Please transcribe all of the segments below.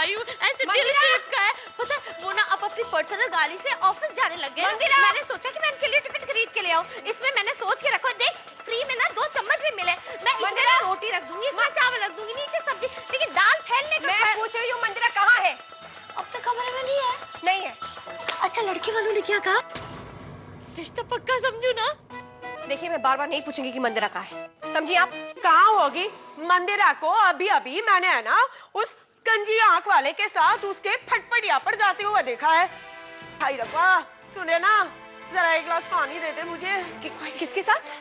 आई हूँ, ऐसे दिल चिपका है। पता है वो ना अब अपनी पर्सनल गाड़ी से ऑफिस जाने लग गए। मैंने सोचा कि मैं इनके लिए टिफिन खरीद के ले आऊँ। इसमें मैंने सोच के रखा, देख फ्री में ना 2 चम्मच भी मिले। मैं इसमें रोटी रख दूंगी, इसमें चावल रख दूंगी, नीचे सब्जी, लेकिन दाल फैलने का मैं पूछ रही हूँ मंदिरा कहाँ है? अपने कमरे में नहीं है। नहीं है। अच्छा लड़के वालों ने क्या कहा? रिश्ता पक्का समझू ना? देखिए मैं बार बार नहीं पूछूंगी कि मंदिरा कहाँ है, समझी आप? कहाँ होगी मंदिरा को? अभी अभी मैंने है ना उस कंजी आंख वाले के साथ उसके फटफटिया पर जाते हुए देखा है। भाई रब्बा सुने ना, जरा एक गिलास पानी दे दे मुझे। किसके साथ?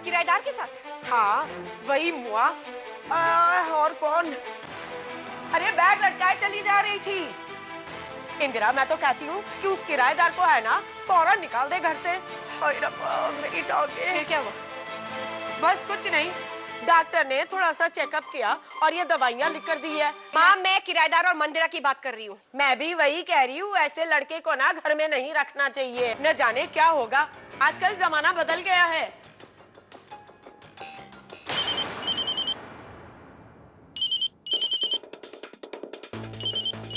किराएदार के साथ? हाँ वही मुआ। और कौन? अरे बैग लटकाए चली जा रही थी। इंदिरा मैं तो कहती हूँ कि उस किराएदार को है ना फौरन निकाल दे घर से। हाय रब्बा मेरी टांगे। फिर क्या हुआ? बस कुछ नहीं, डॉक्टर ने थोड़ा सा चेकअप किया और ये दवाइयाँ लिख कर दी है। माँ मैं किराएदार और मंदिरा की बात कर रही हूँ। मैं भी वही कह रही हूँ, ऐसे लड़के को ना घर में नहीं रखना चाहिए। न जाने क्या होगा, आजकल जमाना बदल गया है।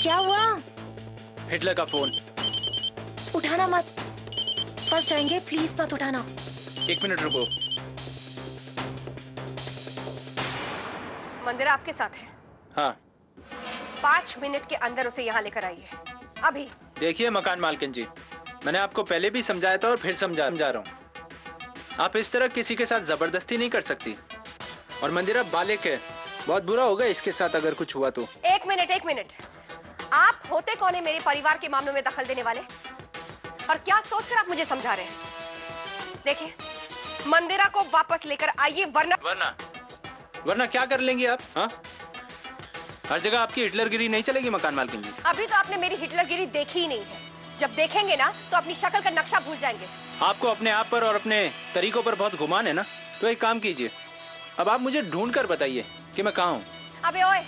क्या हुआ? हिटलर का फोन। उठाना मत, फंस जाएंगे, प्लीज मत उठाना। 1 मिनट रुको। मंदिरा आपके साथ है? हाँ 5 मिनट के अंदर उसे यहाँ लेकर आइए, अभी। देखिए मकान मालकिन जी, मैंने आपको पहले भी समझाया था और फिर समझा रहा हूँ। आप इस तरह किसी के साथ जबरदस्ती नहीं कर सकती। और मंदिरा बालिक है, बहुत बुरा होगा इसके साथ अगर कुछ हुआ तो। एक मिनट, आप होते कौन है मेरे परिवार के मामलों में दखल देने वाले? और क्या सोचकर आप मुझे समझा रहे हैं? देखिए मंदिरा को वापस लेकर आइए, वरना क्या कर लेंगे आप? हाँ हर जगह आपकी हिटलरगिरी नहीं चलेगी मकान मालकिन जी। अभी तो आपने मेरी हिटलरगिरी देखी ही नहीं है। जब देखेंगे ना तो अपनी शक्ल का नक्शा भूल जाएंगे। आपको अपने आप पर और अपने तरीकों पर बहुत गुमान है ना, तो एक काम कीजिए, अब आप मुझे ढूंढ कर बताइए कि मैं कहाँ हूँ। अबे ओए,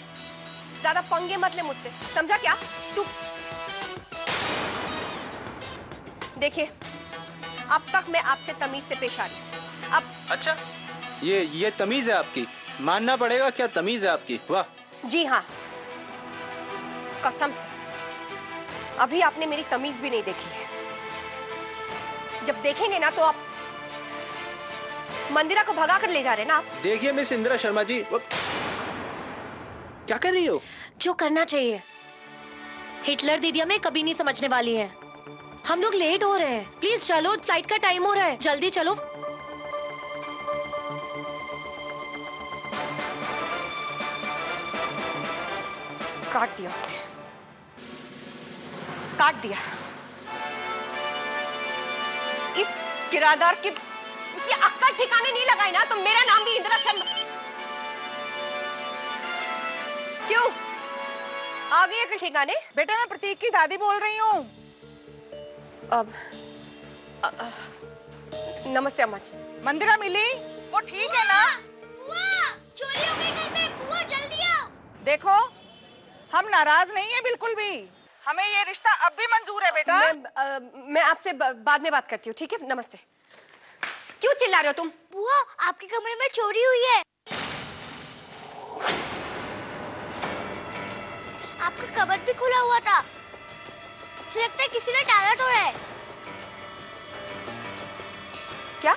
ज्यादा पंगे मत ले मुझसे, समझा क्या तू? देखिए अब तक मैं आपसे तमीज से पेश आ रही हूँ। अब अच्छा ये तमीज है आपकी? मानना पड़ेगा, क्या तमीज है आपकी। वाह। जी हाँ, कसम से अभी आपने मेरी तमीज भी नहीं देखी है। जब देखेंगे ना तो आप मंदिरा को भगा कर ले जा रहे हैं ना आप। देखिए मिस इंदिरा शर्मा जी, क्या कर रही हो? जो करना चाहिए। हिटलर दीदी हमें कभी नहीं समझने वाली है। हम लोग लेट हो रहे हैं, प्लीज चलो, फ्लाइट का टाइम हो रहा है, जल्दी चलो। काट दिया उसने, काट दिया। इस किराएदार की उसकी अक्ल ठिकाने नहीं लगाई ना तो मेरा नाम भी इंदिरा शर्मा। क्यों आ गई अक्ल ठिकाने? बेटा मैं प्रतीक की दादी बोल रही हूँ। अब नमस्ते अम्मा जी। मंदिरा मिली? वो ठीक है ना? बुआ, चोरी हो गई घर में, बुआ जल्दी आओ। देखो हम नाराज नहीं है बिल्कुल भी, हमें ये रिश्ता अब भी मंजूर है बेटा। मैं आपसे बाद में बात करती हूँ, ठीक है? नमस्ते। क्यों चिल्ला रहे हो तुम? बुआ आपके कमरे में चोरी हुई है। आपका कबर्ड भी खुला हुआ था, मुझे लगता है किसी ने डाला तो है। क्या?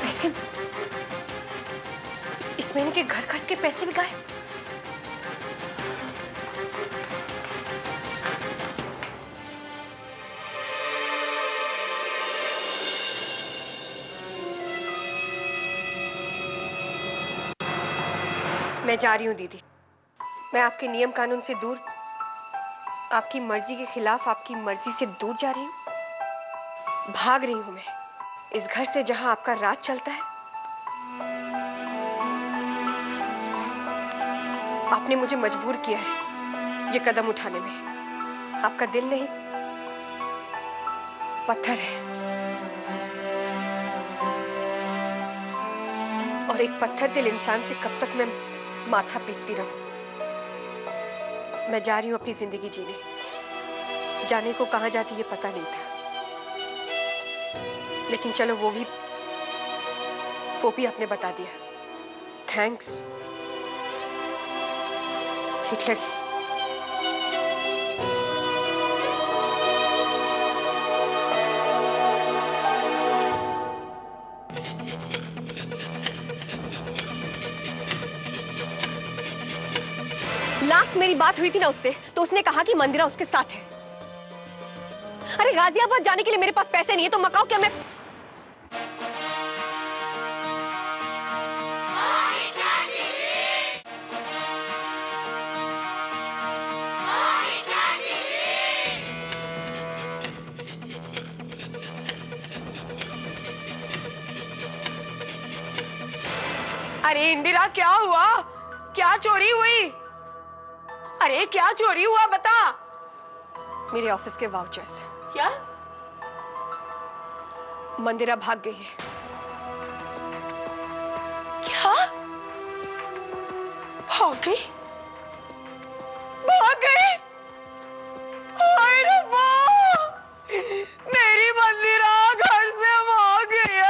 पैसे? इस महीने के घर खर्च के पैसे भी गायब। मैं जा रही हूँ दीदी, मैं आपके नियम कानून से दूर, आपकी मर्जी के खिलाफ, आपकी मर्जी से दूर जा रही हूँ। भाग रही हूँ मैं इस घर से जहां आपका राज चलता है। आपने मुझे मजबूर किया है ये कदम उठाने में। आपका दिल नहीं, पत्थर है। और एक पत्थर दिल इंसान से कब तक मैं माथा पीटती रहूं? मैं जा रही हूं अपनी जिंदगी जीने। जाने को कहां जाती ये पता नहीं था, लेकिन चलो वो भी आपने बता दिया। Thanks Hitler. लास्ट मेरी बात हुई थी ना उससे, तो उसने कहा कि मंदिरा उसके साथ है। अरे गाजियाबाद जाने के लिए मेरे पास पैसे नहीं है, तो मकाओ क्या मैं अरे इंदिरा, क्या हुआ? क्या चोरी हुई? अरे क्या चोरी हुआ, बता। मेरे ऑफिस के वाउचर्स। क्या? मंदिरा भाग गई है। क्या? भाग गई? भाग गई? हाय रब्बा! मेरी मंदिरा घर से भाग गई है।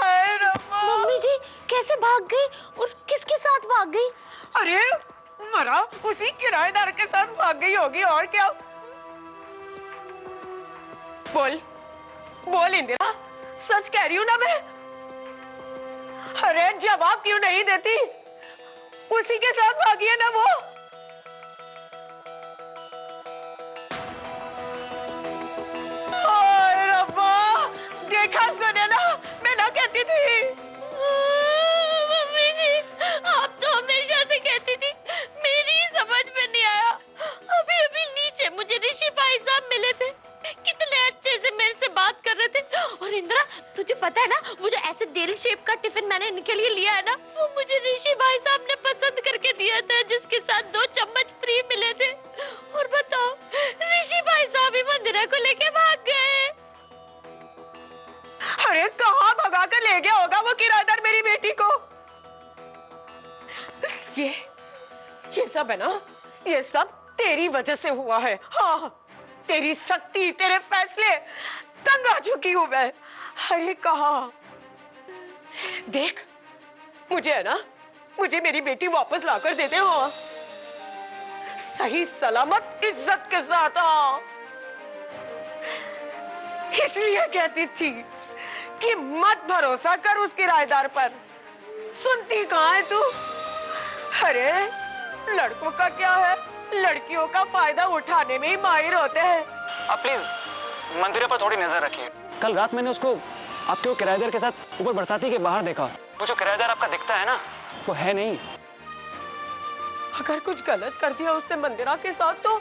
हाय रब्बा! मम्मी जी कैसे भाग गई और किसके साथ भाग गई? अरे मरा उसी किराएदार के साथ भाग गई होगी, और क्या। बोल बोल इंदिरा, सच कह रही हूं ना मैं? अरे जवाब क्यों नहीं देती? उसी के साथ भागी है ना वो? हाय रब्बा! देखा सुने ना, मैं ना कहती थी। मम्मी जी आप तो हमेशा से कहती थी, मेरी समझ में नहीं आया। अभी अभी नीचे मुझे ऋषि भाई साहब मिले थे, कितने अच्छे से मेरे से बात कर रहे थे। और इंदिरा तुझे पता है ना, वो जो ऐसे दिल शेप का टिफिन मैंने इनके लिए लिया है ना, वो मुझे ऋषि भाई साहब ने पसंद करके दिया था, जिसके साथ 2 चम्मच फ्री मिले थे। और बताओ, ऋषि भाई साहब ही मंदिरा को लेके भाग गए। अरे कहाँ भगा कर ले गया होगा वो किराएदार मेरी बेटी को? ये सब है ना, ये सब तेरी वजह से हुआ है। हाँ, तेरी सख्ती, तेरे फैसले, तंग आ चुकी हूं मैं। अरे कहाँ? देख, मुझे है ना, मुझे मेरी बेटी वापस लाकर दे दे। हाँ, सही सलामत इज्जत के साथ। हाँ, इसलिए कहती थी कि मत भरोसा कर उस किराएदार पर। सुनती कहाँ है तू? अरे लड़कों का क्या है, लड़कियों का फायदा उठाने में ही माहिर होते हैं। आप प्लीज मंदिरा पर थोड़ी नजर रखिए। कल रात मैंने उसको आपके वो किराएदार के साथ ऊपर बरसाती के बाहर देखा। वो जो किराएदार आपका दिखता है ना, वो है नहीं। अगर कुछ गलत कर दिया उसने मंदिरा के साथ तो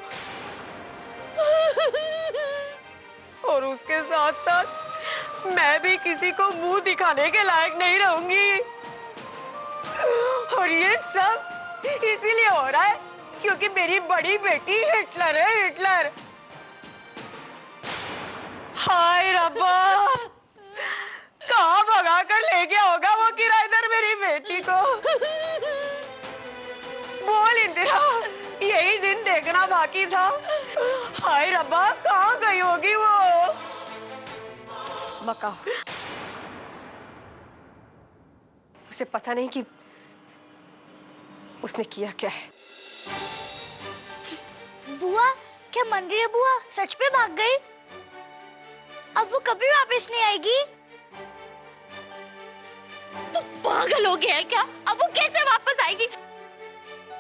और उसके साथ साथ मैं भी किसी को मुंह दिखाने के लायक नहीं रहूंगी। और ये सब इसीलिए हो रहा है क्योंकि मेरी बड़ी बेटी हिटलर है, हिटलर। हाय रब्बा! कहाँ भगा कर ले गया होगा वो किराएदार मेरी बेटी को? बोल इंदिरा, यही दिन देखना बाकी था। हाय रब्बा, कहाँ गई होगी वो? मकाओ। उसे पता नहीं कि उसने किया क्या है। बुआ, क्या मंदिरा बुआ सच में भाग गई? अब वो कभी वापस नहीं आएगी? तू पागल हो गया है क्या? अब वो कैसे वापस आएगी?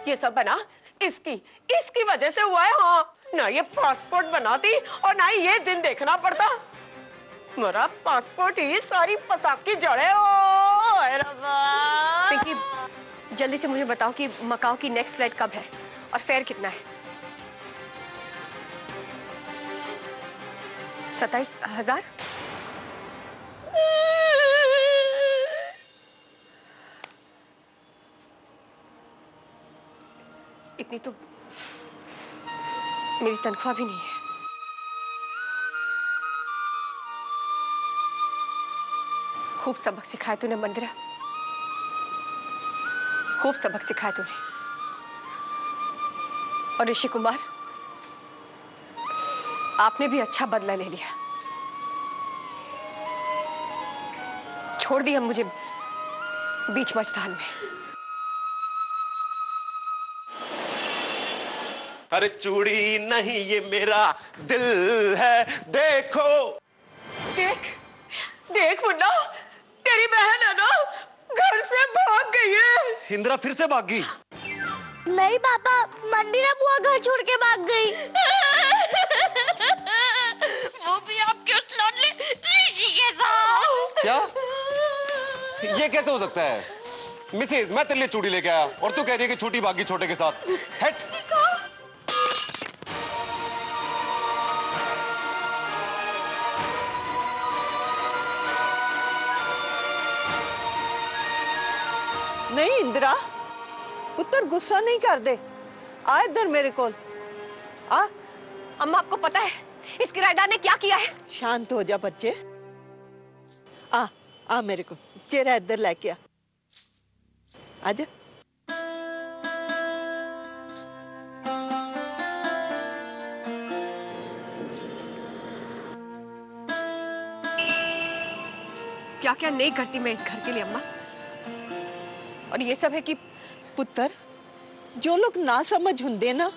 ये सब है ना इसकी वजह से हुआ है। हाँ, ना ये पासपोर्ट बनाती और ना ही ये दिन देखना पड़ता। मेरा पासपोर्ट ही सारी फसाद की जड़ है। ओ रब्बा! पिंकी, जल्दी से मुझे बताओ कि मकाओ की नेक्स्ट फ्लाइट कब है और फेयर कितना है? 27,000? इतनी तो मेरी तनख्वाह भी नहीं है। खूब सबक सिखाया तूने मंदिरा। खूब सबक सिखाया तूने। और ऋषि कुमार, आपने भी अच्छा बदला ले लिया। छोड़ दिया मुझे बीच मझधार में। अरे चूड़ी नहीं ये मेरा दिल है, देखो। देख देख मुन्ना, तेरी बहन है ना, घर से भाग गई है। इंदिरा फिर से भाग गई? नहीं पापा, मंदिरा बुआ घर छोड़ के भाग गई। वो भी आपके उस लाडले ऋषि के साथ। क्या? ये कैसे हो सकता है? मिसेज, मैं तेरे लिए चूड़ी लेके आया और तू कह रही है कि छोटी भागी छोटे के साथ। हट। नहीं इंदिरा, पुत्र गुस्सा नहीं कर दे। आ इधर मेरे को आ। अम्मा, आपको पता है इस किराएदार ने क्या किया है? शांत हो जा बच्चे। आ मेरे को चेहरा इधर लेके आ। आजा। क्या क्या नहीं करती मैं इस घर के लिए अम्मा। और ये सब है कि पुत्र, जो लोग ना समझ हुंदे ना,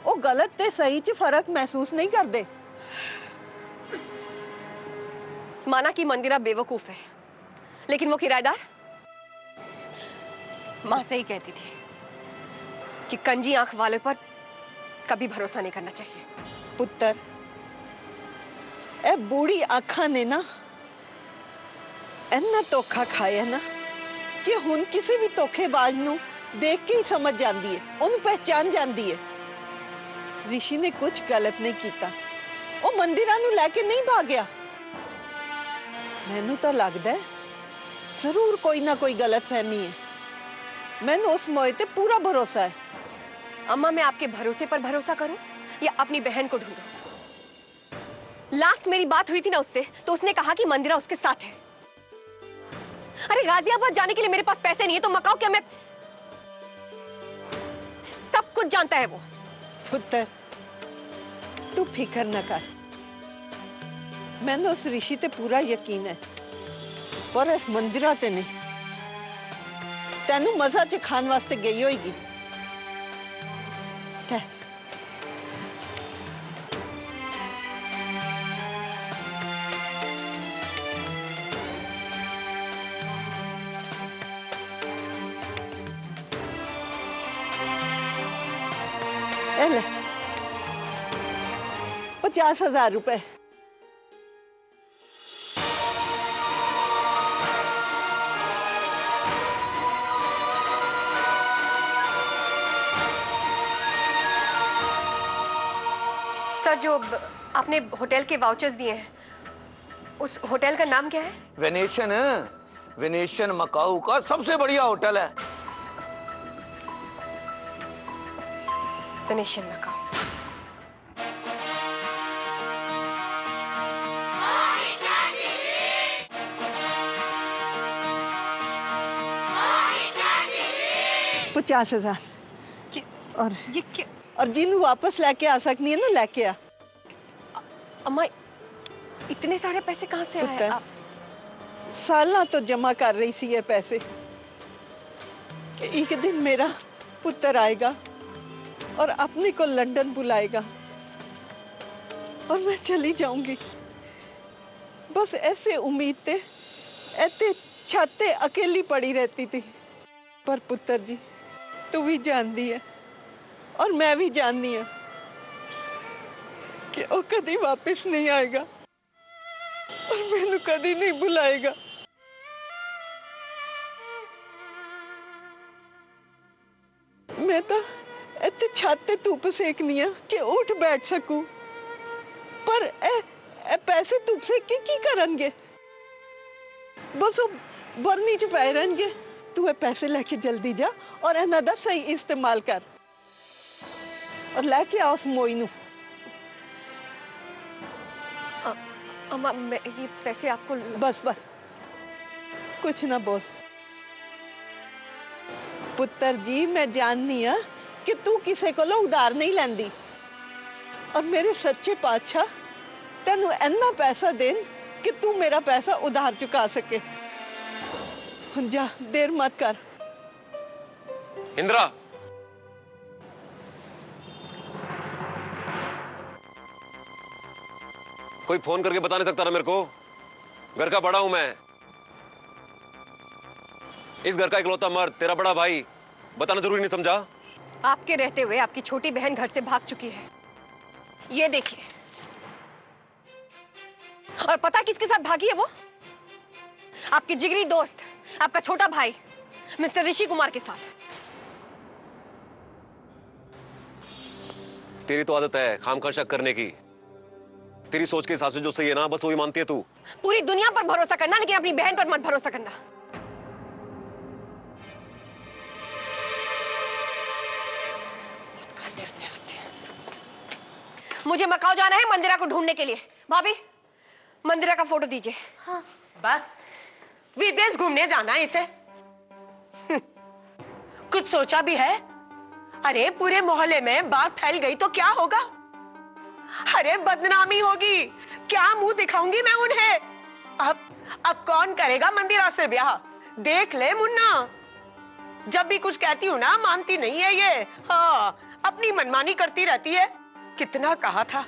वो गलत ते सही च फर्क महसूस नहीं करते। माना कि मंदिरा बेवकूफ है, लेकिन वो किराएदार मां से ही कहती थी कि कंजी आंख वाले पर कभी भरोसा नहीं करना चाहिए। पुत्र, ए बूढ़ी आखा ने ना इन्ना धोखा खाया ना कि हुन किसी भी धोखेबाज नू देख के ही समझ जाती है, उन्हें पहचान जाती है। ऋषि ने कुछ गलत नहीं किया, वो मंदिरा नू लेके नहीं भागया। मैनू तो लगता है जरूर कोई ना कोई गलत फहमी है। मैनू उस मोए ते पूरा भरोसा है। अम्मा, मैं आपके भरोसे पर भरोसा करूं या अपनी बहन को ढूंढूं? लास्ट मेरी बात हुई थी ना उससे, तो उसने कहा कि मंदिरा उसके साथ है। अरे गाजियाबाद जाने के लिए मेरे पास पैसे नहीं है, तो मकाओ क्या? मैं सब कुछ जानता है वो। पुत्र, तू फिकर न कर। मैंने उस ऋषि ते पूरा यकीन है, पर इस मंदिरा ते नहीं। तेनू मजा च खान वास्ते गई होगी। ले 50,000 रुपए। सर, जो आपने होटल के वाउचर्स दिए हैं, उस होटल का नाम क्या है? वेनेशियन। वेनेशियन मकाऊ का सबसे बढ़िया होटल है। वेनेशियन मकाऊ। $50,000। और ये क्या? और जिन्हें वापस लेके आ सकनी है ना, लेके आ। अम्मा, इतने सारे पैसे कहाँ से आए? साला तो जमा कर रही थी ये पैसे कि एक दिन मेरा पुत्र आएगा और अपने को लंदन बुलाएगा और मैं चली जाऊंगी। बस ऐसे उम्मीद थे, ऐसे छाते अकेली पड़ी रहती थी। पर पुत्र जी, तू भी जानती है और मैं भी जानती हूँ कि वो कभी वापस नहीं आएगा और मैनू कभी नहीं बुलाएगा। मैं तो इतने छाते धूप सेकनी है कि उठ बैठ सकूं, पर ए पैसे धूप सेक के की करनगे? बस वो बरनी च पै रहनगे। तू ये पैसे लेके जल्दी जा और इन्हां दा सही इस्तेमाल कर और लेके आ उस मोई नू। अम्मा, मैं ये पैसे आपको बस बस, कुछ ना बोल। पुत्र जी मैं जाननी हाँ कि तू किसी को उधार नहीं लैंदी और मेरे सच्चे पातशाह तेनू इन्ना पैसा देन कि तू मेरा पैसा उधार चुका सके। हुन जा देर मत कर। इंदिरा, कोई फोन करके बता नहीं सकता ना मेरे को? घर का बड़ा हूं मैं, इस घर का इकलौता मर्द, तेरा बड़ा भाई, बताना जरूरी नहीं समझा? आपके रहते हुए आपकी छोटी बहन घर से भाग चुकी है, ये देखिए। और पता किसके साथ भागी है वो? आपके जिगरी दोस्त, आपका छोटा भाई मिस्टर ऋषि कुमार के साथ। तेरी तो आदत है खामखा शक करने की। तेरी सोच के हिसाब से जो सही है ना, बस वही मानती है तू। पूरी दुनिया पर भरोसा करना, लेकिन अपनी बहन पर मत भरोसा करना। मुझे मकाऊ जाना है मंदिरा को ढूंढने के लिए। भाभी, मंदिरा का फोटो दीजिए। हाँ। बस विदेश घूमने जाना है इसे? कुछ सोचा भी है? अरे पूरे मोहल्ले में बात फैल गई तो क्या होगा? अरे बदनामी होगी, क्या मुंह दिखाऊंगी मैं उन्हें? अब कौन करेगा मंदिरा से ब्याह? देख ले मुन्ना, जब भी कुछ कहती हूँ ना मानती नहीं है ये। हाँ, अपनी मनमानी करती रहती है। कितना कहा था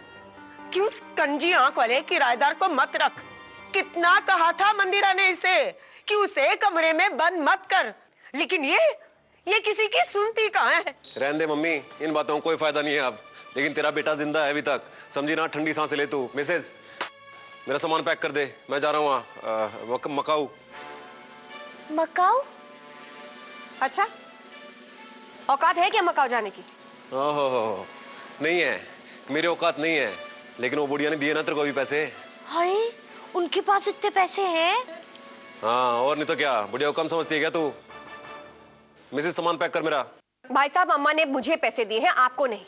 कि उस कंजी आंख वाले किराएदार को मत रख। कितना कहा था मंदिरा ने इसे कि उसे कमरे में बंद मत कर, लेकिन ये किसी की सुनती कहाँ है? रहने दे मम्मी, इन बातों को कोई फायदा नहीं है अब। लेकिन तेरा बेटा जिंदा है अभी तक, समझी ना? ठंडी सांस ले तू। मिसेज, मेरा सामान पैक कर दे, मैं जा रहा हूँ मकाऊ। मकाऊ? अच्छा, औकात है क्या मकाऊ जाने की? ओहो, नहीं है, मेरे औकात नहीं है, लेकिन वो बुढ़िया ने दिए ना तेरे को भी पैसे। हाय, उनके पास इतने पैसे हैं? हाँ, और नहीं तो क्या, बुढ़िया को कम समझती है क्या तू? मिसेज, सामान पैक कर मेरा। भाई साहब, अम्मा ने मुझे पैसे दिए हैं, आपको नहीं।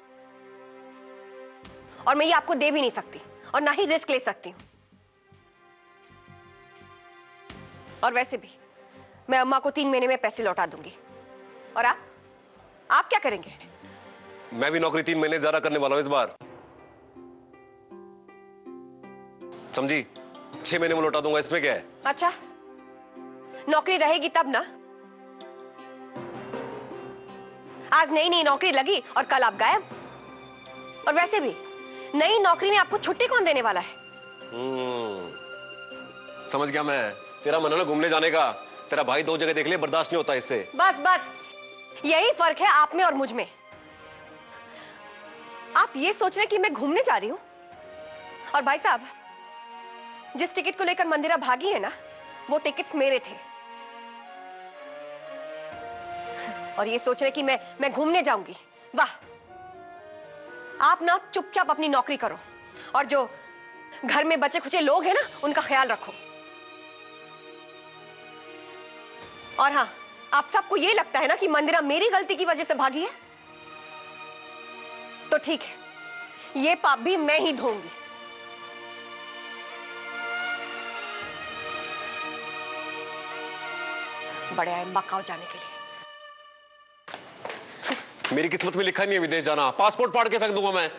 और मैं ये आपको दे भी नहीं सकती और ना ही रिस्क ले सकती हूँ। और वैसे भी मैं अम्मा को 3 महीने में पैसे लौटा दूंगी। और आप क्या करेंगे? मैं भी नौकरी 3 महीने ज्यादा करने वाला हूं इस बार, समझी? 6 महीने में लौटा दूंगा, इसमें क्या है? अच्छा, नौकरी रहेगी तब ना। आज नई नौकरी लगी और कल आप गायब। और वैसे भी नई नौकरी में आपको छुट्टी कौन देने वाला है? समझ गया मैं। तेरा मन है ना घूमने जाने का, तेरा भाई 2 जगह देख ले, बर्दाश्त नहीं होता इससे। बस यही फर्क है आप में और मुझ में। आप ये सोच रहे हैं कि मैं घूमने जा रही हूं, और भाई साहब, जिस टिकट को लेकर मंदिरा भागी है ना, वो टिकट्स मेरे थे। और ये सोच रहे कि मैं घूमने जाऊंगी? वाह! आप ना चुपचाप अपनी नौकरी करो और जो घर में बचे खुचे लोग हैं ना, उनका ख्याल रखो। और हाँ, आप सबको ये लगता है ना कि मंदिरा मेरी गलती की वजह से भागी है, तो ठीक है, ये पाप भी मैं ही धोऊंगी। बड़े आए मकाऊ जाने के लिए। मेरी किस्मत में लिखा नहीं है विदेश जाना, पासपोर्ट फाड़ के फेंक दूंगा मैं।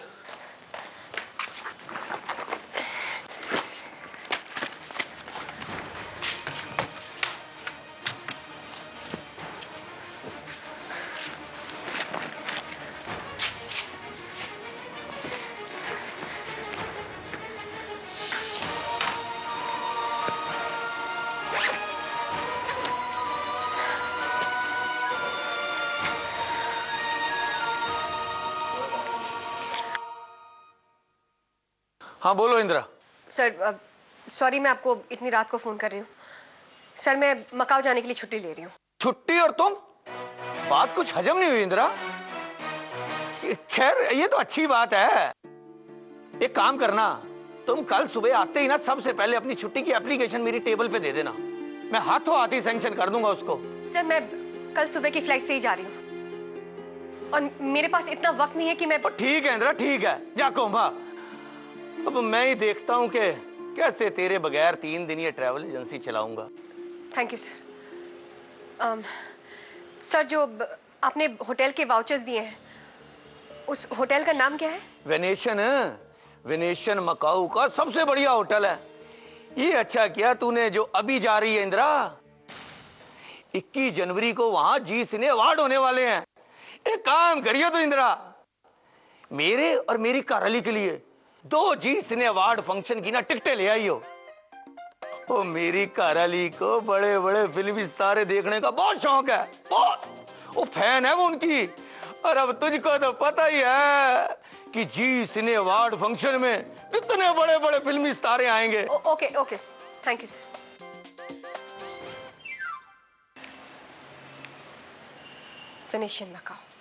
हाँ बोलो इंदिरा। सर, सॉरी मैं आपको इतनी रात को फोन कर रही हूँ। सर, मैं मकाऊ जाने के लिए छुट्टी ले रही हूँ। छुट्टी? और तुम? बात कुछ हजम नहीं हुई इंदिरा। खैर, ये तो अच्छी बात है। एक काम करना, तुम कल सुबह आते ही ना सबसे पहले अपनी छुट्टी की एप्लीकेशन मेरी टेबल पे दे देना, मैं हाथों हाथ ही सैंक्शन कर दूंगा उसको। सर, मैं कल सुबह की फ्लाइट से ही जा रही हूँ और मेरे पास इतना वक्त नहीं है कि मैं। ठीक है इंदिरा, ठीक है, जा कोमा। अब मैं ही देखता हूँ कि कैसे तेरे बगैर 3 दिन ये ट्रैवल एजेंसी चलाऊंगा। Thank you sir. सर, जो आपने होटल के वाउचर्स दिए हैं, उस होटल का नाम क्या है? वेनेशन। वेनेशन मकाऊ का सबसे बढ़िया होटल है। ये अच्छा किया तूने जो अभी जा रही है इंदिरा। 21 जनवरी को वहां जी सिने अवार्ड होने वाले हैं। एक काम करिए तो इंदिरा, मेरे और मेरी कारली के लिए 2 जी सिने अवार्ड फंक्शन की ना टिकटें ले आई हो। ओ मेरी कारली को बड़े बड़े फिल्मी सितारे देखने का बहुत शौक है, बहुत। वो फैन है वो उनकी। और अब तुझको तो पता ही है कि जी सिने अवार्ड फंक्शन में कितने बड़े बड़े फिल्मी सितारे आएंगे। Okay okay, thank you sir. Venation Macau.